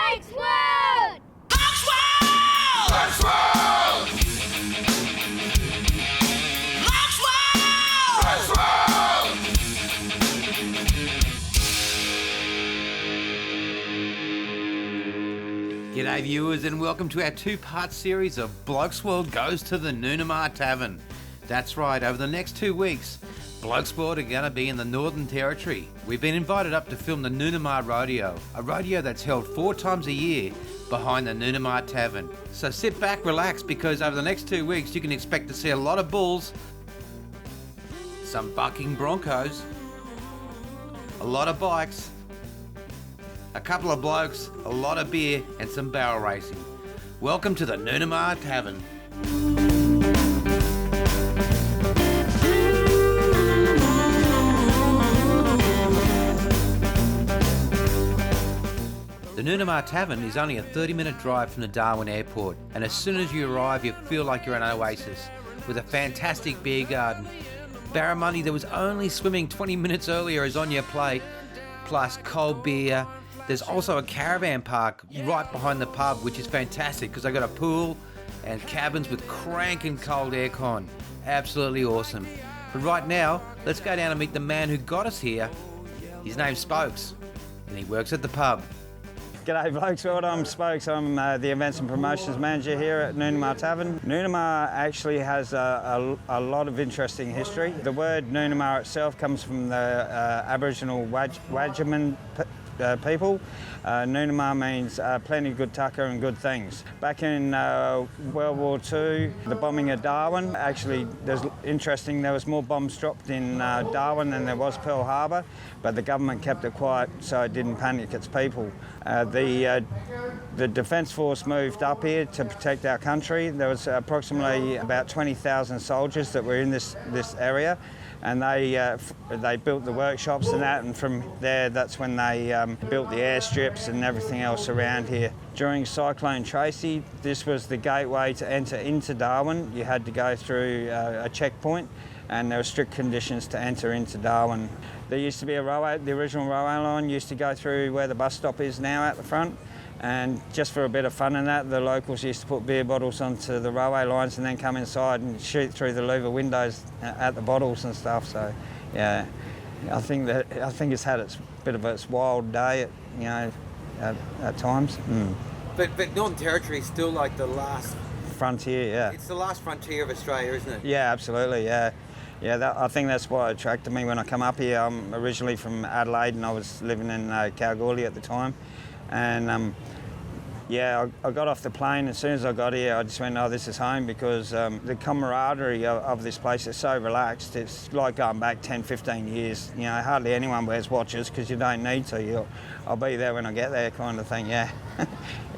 Blokesworld! Blokesworld! Blokesworld! Blokesworld! Blokesworld! G'day viewers and welcome to our two-part series of Blokesworld Goes to the Noonamah Tavern. That's right, over the next 2 weeks, Blokesworld are going to be in the Northern Territory. We've been invited up to film the Noonamah Rodeo, a rodeo that's held 4 times a year behind the Noonamah Tavern. So sit back, relax, because over the next 2 weeks you can expect to see a lot of bulls, some bucking broncos, a lot of bikes, a couple of blokes, a lot of beer and some barrel racing. Welcome to the Noonamah Tavern. The Noonamah Tavern is only a 30-minute drive from the Darwin Airport, and as soon as you arrive you feel like you're in an oasis with a fantastic beer garden. Barramundi that was only swimming 20 minutes earlier is on your plate, plus cold beer. There's also a caravan park right behind the pub, which is fantastic because they got a pool and cabins with cranking cold aircon. Absolutely awesome. But right now, let's go down and meet the man who got us here. His name's Spokes, and he works at the pub. G'day Blokesworld, I'm Spokes. I'm the Events and Promotions Manager here at Noonamah Tavern. Noonamah actually has a lot of interesting history. The word Noonamah itself comes from the Aboriginal Wadjaman people. Noonamah means plenty good tucker and good things. Back in World War II, the bombing of Darwin, actually there was more bombs dropped in Darwin than there was Pearl Harbor, but the government kept it quiet so it didn't panic its people. The Defence Force moved up here to protect our country. There was approximately about 20,000 soldiers that were in this area, and they built the workshops and that, and from there that's when they built the airstrips and everything else around here. During Cyclone Tracy, this was the gateway to enter into Darwin. You had to go through a checkpoint, and there were strict conditions to enter into Darwin. There used to be the original railway line used to go through where the bus stop is now at the front, and just for a bit of fun in that, the locals used to put beer bottles onto the railway lines and then come inside and shoot through the louver windows at the bottles and stuff. So, yeah, I think it's had its wild day, at times. Mm. But Northern Territory is still like the last frontier. Yeah, it's the last frontier of Australia, isn't it? Yeah, absolutely. Yeah. Yeah, I think that's what attracted me when I come up here. I'm originally from Adelaide and I was living in Kalgoorlie at the time. And I got off the plane. As soon as I got here, I just went, oh, this is home, because the camaraderie of this place is so relaxed. It's like going back 10, 15 years. You know, hardly anyone wears watches because you don't need to. I'll be there when I get there kind of thing, yeah.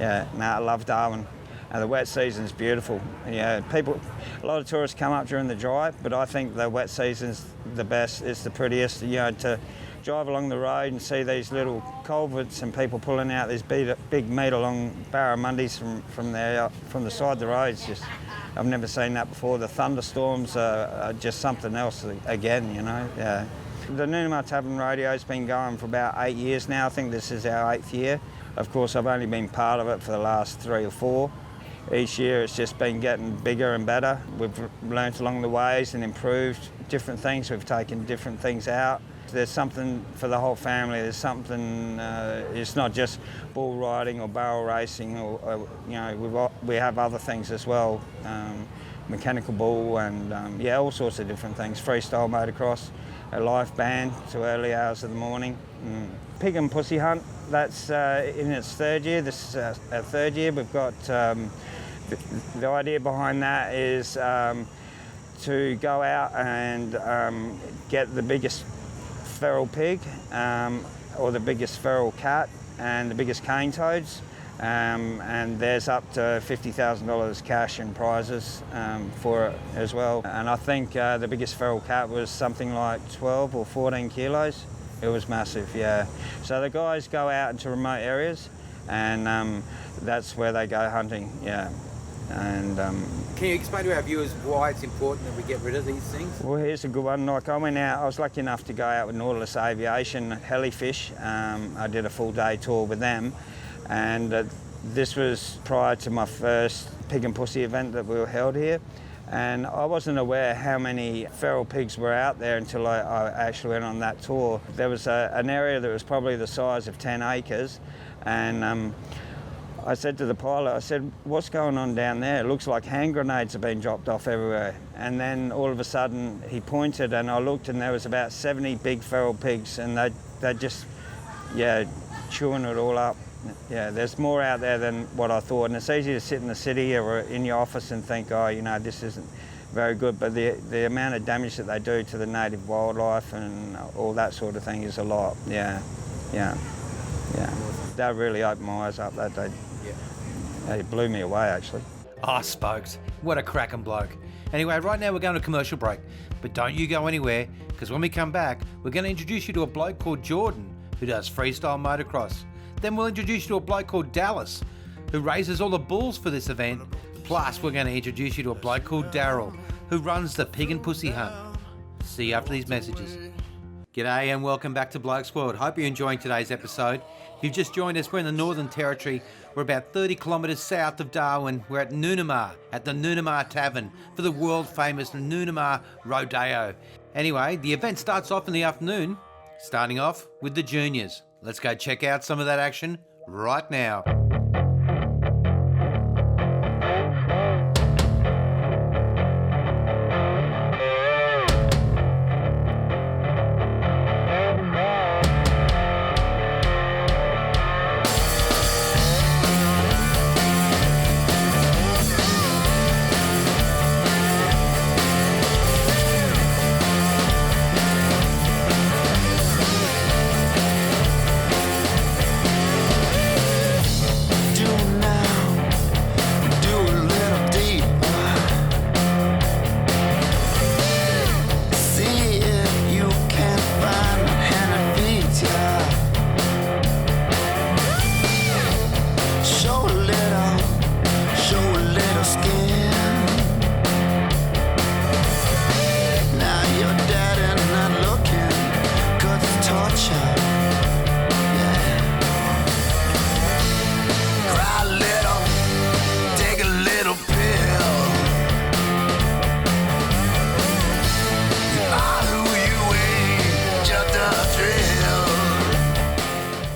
Yeah, no, I love Darwin. The wet season's beautiful. Yeah, a lot of tourists come up during the dry, but I think the wet season's the best. It's the prettiest. To drive along the road and see these little culverts and people pulling out these big metre-long barramundis from the side of the roads. I've never seen that before. The thunderstorms are just something else again. Yeah. The Noonamah Tavern Rodeo's been going for about 8 years now. I think this is our 8th year. Of course, I've only been part of it for the last 3 or 4. Each year it's just been getting bigger and better. We've learnt along the ways and improved different things. We've taken different things out. There's something for the whole family. There's something, it's not just bull riding or barrel racing, or we have other things as well. Mechanical bull and all sorts of different things. Freestyle motocross, a live band to early hours of the morning. Pig and pussy hunt, that's in its 3rd year. This is our 3rd year. We've got, the idea behind that is to go out and get the biggest feral pig or the biggest feral cat and the biggest cane toads, and there's up to $50,000 cash and prizes for it as well. And I think the biggest feral cat was something like 12 or 14 kilos. It was massive, yeah. So the guys go out into remote areas, and that's where they go hunting, yeah. And can you explain to our viewers why it's important that we get rid of these things? Well, here's a good one. Like, I went out, I was lucky enough to go out with Nautilus Aviation, Helifish. I did a full day tour with them, And this was prior to my first pig and pussy event that we were held here. And I wasn't aware how many feral pigs were out there until I actually went on that tour. There was an area that was probably the size of 10 acres. And I said to the pilot, I said, what's going on down there? It looks like hand grenades have been dropped off everywhere. And then all of a sudden he pointed and I looked and there was about 70 big feral pigs and they just, chewing it all up. Yeah, there's more out there than what I thought. And it's easy to sit in the city or in your office and think, this isn't very good. But the amount of damage that they do to the native wildlife and all that sort of thing is a lot. Yeah. That really opened my eyes up that day. Yeah. It blew me away, actually. Oh, Spokes. What a cracking bloke. Anyway, right now we're going to a commercial break. But don't you go anywhere, because when we come back, we're going to introduce you to a bloke called Jordan, who does freestyle motocross. Then we'll introduce you to a bloke called Dallas, who raises all the bulls for this event. Plus, we're going to introduce you to a bloke called Daryl, who runs the pig and pussy hunt. See you after these messages. G'day and welcome back to Blokesworld. Hope you're enjoying today's episode. If you've just joined us, we're in the Northern Territory. We're about 30 kilometres south of Darwin. We're at Noonamah, at the Noonamah Tavern, for the world-famous Noonamah Rodeo. Anyway, the event starts off in the afternoon, starting off with the juniors. Let's go check out some of that action right now.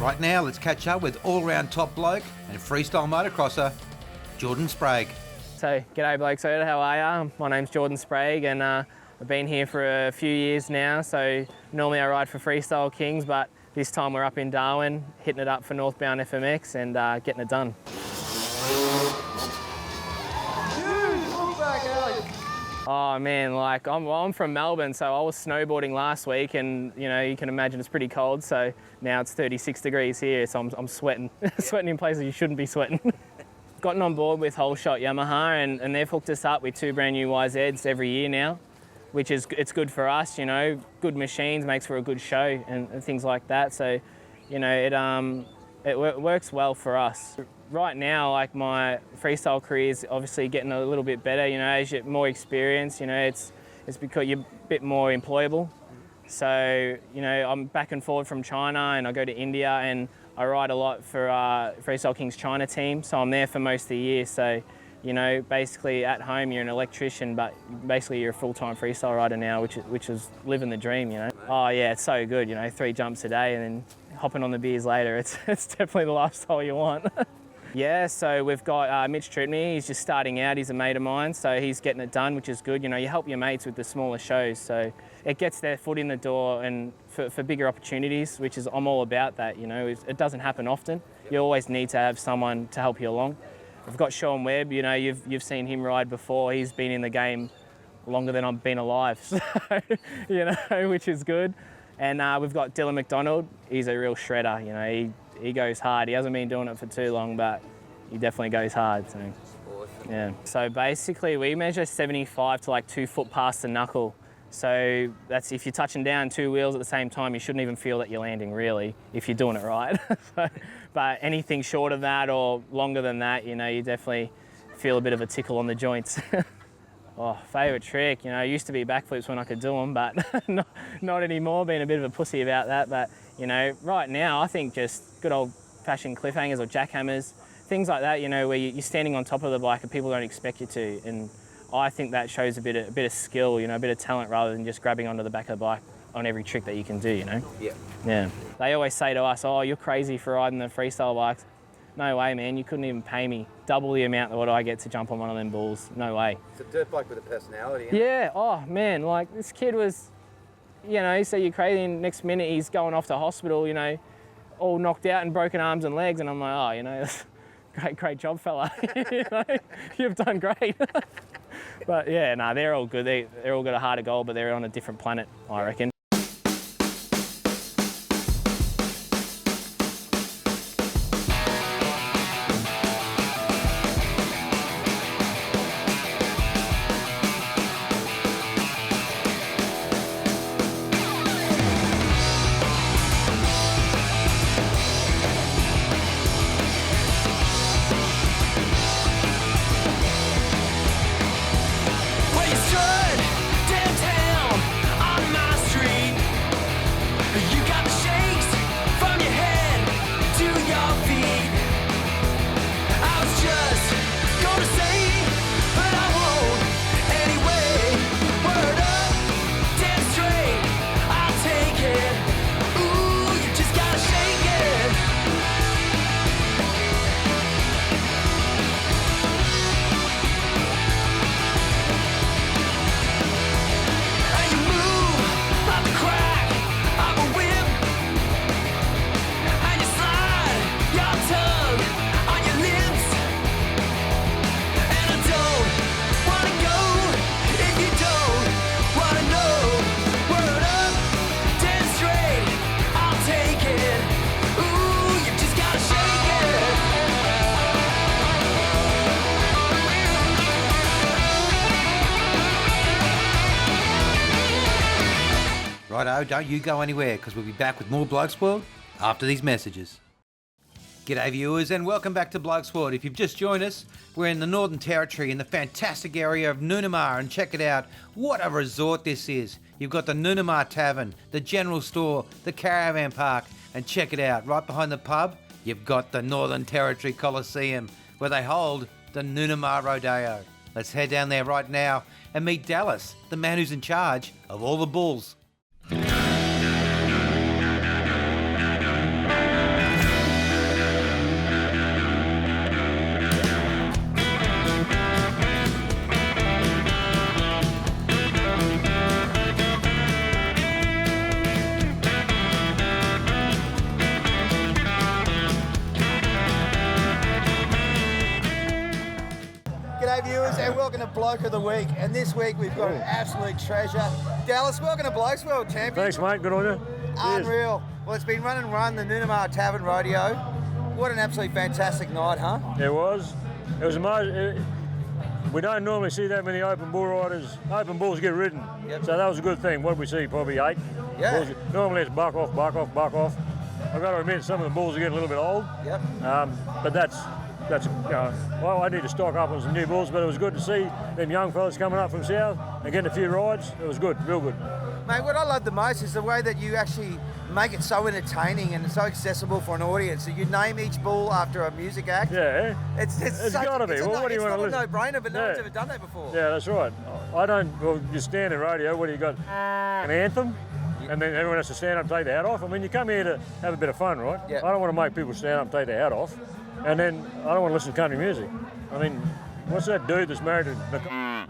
Right now, let's catch up with all-round top bloke and freestyle motocrosser, Jordan Sprague. So, g'day blokes, how are you? My name's Jordan Sprague and I've been here for a few years now. So normally I ride for Freestyle Kings, but this time we're up in Darwin, hitting it up for northbound FMX and getting it done. Oh man, like I'm from Melbourne, so I was snowboarding last week and you can imagine it's pretty cold. So now it's 36 degrees here, so I'm sweating, sweating in places you shouldn't be sweating. Gotten on board with Whole Shot Yamaha and they've hooked us up with 2 brand new YZs every year now, which is, it's good for us, good machines makes for a good show and things like that. So, it works well for us. Right now, like my freestyle career is obviously getting a little bit better, as you get more experience, it's because you're a bit more employable. So, I'm back and forward from China and I go to India and I ride a lot for Freestyle Kings China team. So I'm there for most of the year. So, basically at home you're an electrician, but basically you're a full-time freestyle rider now, which is living the dream, Oh yeah, it's so good, 3 jumps a day and then hopping on the beers later. It's definitely the lifestyle you want. Yeah, so we've got Mitch Tripney. He's just starting out. He's a mate of mine, so he's getting it done, which is good. You help your mates with the smaller shows, so it gets their foot in the door and for bigger opportunities, which is, I'm all about that. It doesn't happen often. You always need to have someone to help you along. We've got Sean Webb. You've seen him ride before. He's been in the game longer than I've been alive, so, which is good. And we've got Dylan McDonald. He's a real shredder. He goes hard. He hasn't been doing it for too long, but he definitely goes hard. So, yeah. So basically, we measure 75 to like 2 foot past the knuckle. So that's if you're touching down 2 wheels at the same time, you shouldn't even feel that you're landing, really, if you're doing it right. But anything short of that or longer than that, you definitely feel a bit of a tickle on the joints. Oh, favourite trick, used to be backflips when I could do them, but not anymore, being a bit of a pussy about that. But, right now, I think just good old old-fashioned cliffhangers or jackhammers, things like that, you know, where you're standing on top of the bike and people don't expect you to. And I think that shows a bit of skill, you know, a bit of talent rather than just grabbing onto the back of the bike on every trick that you can do, you know? Yeah. Yeah. They always say to us, oh, you're crazy for riding the freestyle bikes. No way, man. You couldn't even pay me double the amount of what I get to jump on one of them bulls. No way. It's a dirt bike with a personality. Yeah. Oh, man. Like, this kid was, you know, you say you're crazy, and next minute he's going off to hospital, you know, all knocked out and broken arms and legs. And I'm like, oh, you know, great job, fella. You know, you've done great. But yeah, no, they're all good. They're all got a heart of gold, but they're on a different planet, I reckon. Where you stood downtown on my street, you got the shakes from your head to your feet. I was just gonna say, but I won't anyway. Word up, damn straight, I'll take it. Ooh, you just gotta shake it. And you move like the crack of a whip, and you slide your tongue on your lips. And I don't wanna go if you don't wanna know. Word up, dead straight, I'll take it. Ooh, you just gotta shake it. Righto, don't you go anywhere, because we'll be back with more Blokesworld after these messages. G'day viewers, and welcome back to Blokesworld. If you've just joined us, we're in the Northern Territory in the fantastic area of Noonamah, and check it out, what a resort this is. You've got the Noonamah Tavern, the general store, the caravan park, and check it out, right behind the pub, you've got the Northern Territory Coliseum, where they hold the Noonamah Rodeo. Let's head down there right now and meet Dallas, the man who's in charge of all the bulls. G'day viewers and welcome to Bloke of the Week. And this week we've got an absolute treasure. Dallas, welcome to Blokesworld, champion. Thanks, mate. Good on you. Cheers. Unreal. Well, it's been run, the Noonamah Tavern Rodeo. What an absolutely fantastic night, huh? It was. It was amazing. We don't normally see that many open bull riders. Open bulls get ridden. Yep. So that was a good thing. What did we see? Probably 8. Yeah. Bulls, normally it's buck off, buck off, buck off. I've got to admit, some of the bulls are getting a little bit old. Yep. But that's well, I need to stock up on some new bulls, but it was good to see them young fellas coming up from south and getting a few rides. It was good, real good. Mate, what I love the most is the way that you actually make it so entertaining and so accessible for an audience. So you name each bull after a music act. Yeah. It's got to be. Well, what do you want to listen? It's not a no-brainer, but no Yeah. one's ever done that before. Yeah, that's right. I don't, well, you stand in rodeo, what do you got? An anthem? And then everyone has to stand up and take their hat off. I mean, you come here to have a bit of fun, right? Yeah. I don't want to make people stand up and take their hat off. And then I don't want to listen to country music. I mean, what's that dude that's married to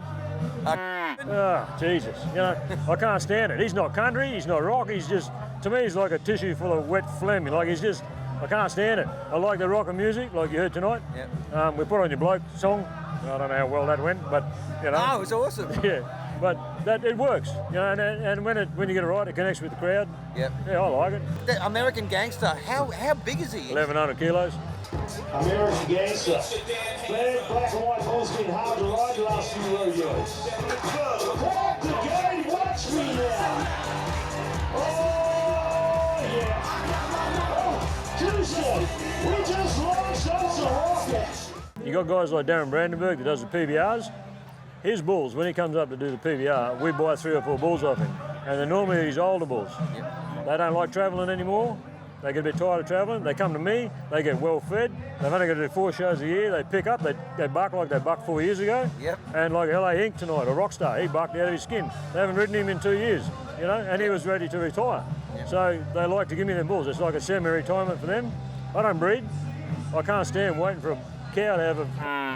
Oh, Jesus. You know, I can't stand it. He's not country, he's not rock, he's just, to me, he's like a tissue full of wet phlegm. Like, he's just, I can't stand it. I like the rock and music, like you heard tonight. Yeah. We put on your bloke song. I don't know how well that went, but, you know. Oh, it was awesome. Yeah, but that it works, you know, and when you get it right, it connects with the crowd. Yep. Yeah, I like it. The American Gangster, how big is he? 1,100 kilos. American Gangster. Black and white bulls been hard to ride the last few rodeos. Walk the gate, watch me now. Oh, yeah. Oh, Tuesday, we just launched us a rocket. You got guys like Darren Brandenburg that does the PBRs. His bulls, when he comes up to do the PBR, we buy 3 or 4 bulls off him. And they're normally these older bulls. They don't like travelling anymore. they get a bit tired of travelling, they come to me, they get well fed, they've only got to do 4 shows a year, they pick up, they buck like they bucked 4 years ago. Yep. And like LA Ink tonight, a rock star, he bucked out of his skin. They haven't ridden him in 2 years, you know, and he was ready to retire. Yep. So they like to give me them bulls. It's like a semi-retirement for them. I don't breed. I can't stand waiting for a cow to have a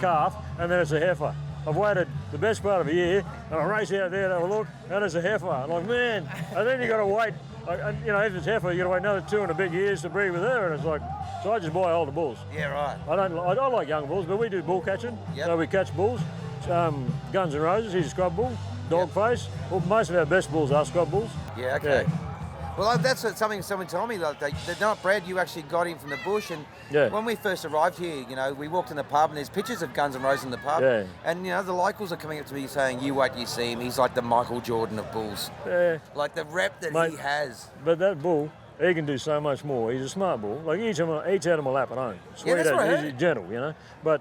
calf and then it's a heifer. I've waited the best part of a year and I race out there to have a look and it's a heifer. I'm like, man, and then you got to wait. You know, if it's heifer, you got to wait another 2 and a bit years to breed with her, and it's like, so I just buy older bulls. Yeah, right. I like young bulls, but we do bull catching. Yep. So we catch bulls. Guns N' Roses, he's a scrub bull. Dog face. Well, most of our best bulls are scrub bulls. Yeah, okay. Yeah. Well, that's something someone told me. Like they're not bred. You actually got him from the bush, and Yeah. when we first arrived here, you know, we walked in the pub, and there's pictures of Guns N' Roses in the pub, Yeah. and you know, the locals are coming up to me saying, "You wait, till you see him. He's like the Michael Jordan of bulls, Yeah. like the rep that Mate. he has." But that bull, he can do so much more. He's a smart bull. Like he eats out of my lap at home. Sweet that's as, what I he's heard. gentle, you know. But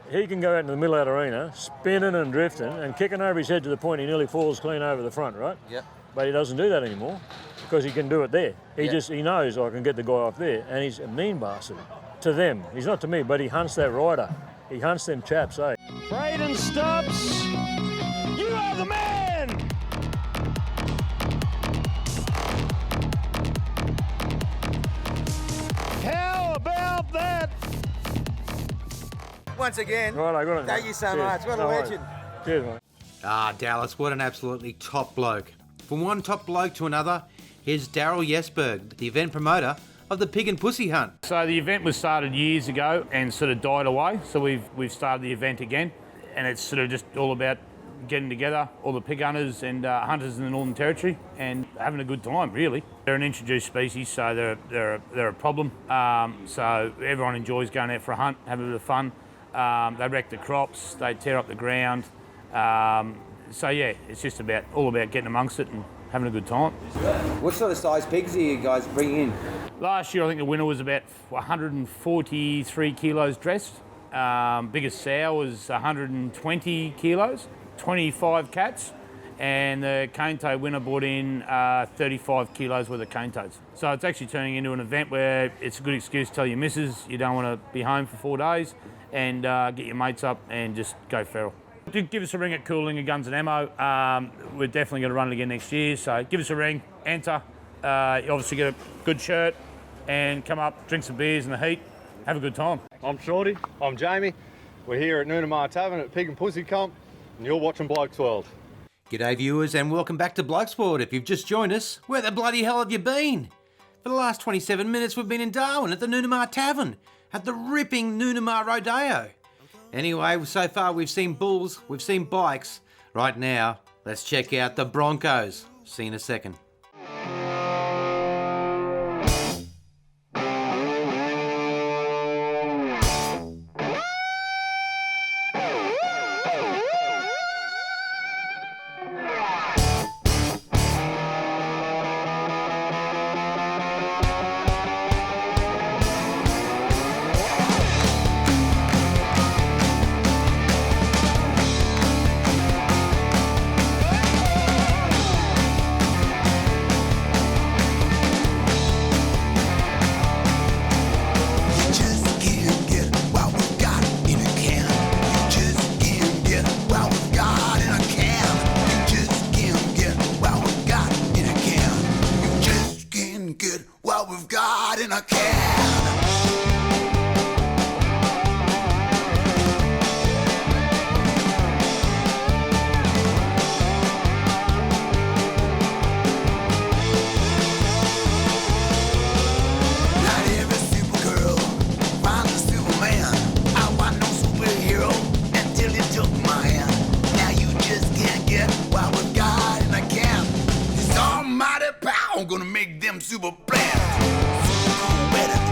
he can go out in the middle of that arena, spinning and drifting and kicking over his head to the point he nearly falls clean over the front, right? Yep. But he doesn't do that anymore because he can do it there. Yeah. He knows I can get the guy off there, and he's a mean bastard to them. He's not to me, but he hunts that rider. He hunts them chaps, eh? Braden Stubbs, you are the man! How about that? Once again, Right, I got it. thank you so Cheers. much. What a No worries. legend. Cheers, mate. Ah, Dallas, what an absolutely top bloke. From one top bloke to another, here's Daryl Jesberg, the event promoter of the Pig and Pussy Hunt. So the event was started years ago and sort of died away. So we've started the event again, and it's sort of just all about getting together, all the pig hunters and hunters in the Northern Territory, and having a good time. Really, they're an introduced species, so they're a problem. So everyone enjoys going out for a hunt, have a bit of fun. They wreck the crops, they tear up the ground. So yeah, it's just all about getting amongst it and having a good time. What sort of size pigs are you guys bringing in? Last year, I think the winner was about 143 kilos dressed. Biggest sow was 120 kilos, 25 cats, and the cane toe winner brought in 35 kilos worth of cane toes. So it's actually turning into an event where it's a good excuse to tell your missus you don't want to be home for 4 days, and get your mates up and just go feral. Do give us a ring at Cooling and Guns and Ammo. We're definitely going to run it again next year, so give us a ring, enter. You obviously get a good shirt and come up, drink some beers in the heat, have a good time. I'm Shorty. I'm Jamie. We're here at Noonamah Tavern at Pig and Pussy Comp, and you're watching Blokesworld. G'day viewers and welcome back to Blokesworld. If you've just joined us, where the bloody hell have you been? For the last 27 minutes we've been in Darwin at the Noonamah Tavern, at the ripping Noonamah Rodeo. Anyway, so far we've seen bulls, we've seen bikes. Right now, let's check out the Broncos. See you in a second. I'm gonna make them super plans. Super cool wedding,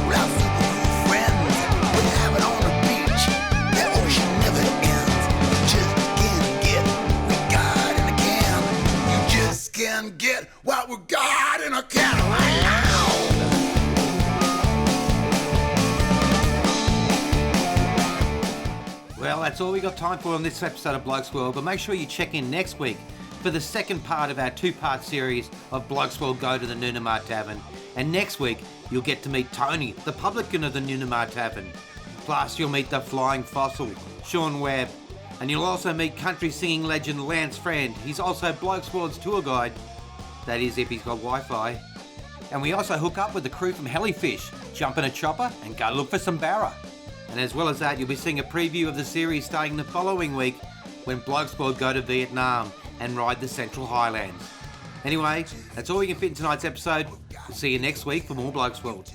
without super cool friends. When you have it on the beach, that ocean never ends. You just can't get what we got in a can. You just can't get what we got in a can right now. Well, that's all we got time for on this episode of Blokesworld, but make sure you check in next week for the second part of our two-part series of Blokesworld Go to the Noonamah Tavern. And next week, You'll get to meet Tony, the publican of the Noonamah Tavern. Plus, you'll meet the Flying Fossil, Sean Webb. And you'll also meet country singing legend Lance Friend. He's also Blokesworld's tour guide. That is, if he's got Wi-Fi. And we also hook up with the crew from Hellyfish, jump in a chopper and go look for some barra. And as well as that, you'll be seeing a preview of the series starting the following week when Blokesworld go to Vietnam and ride the Central Highlands. Anyway, that's all we can fit in tonight's episode. We'll see you next week for more Blokesworld.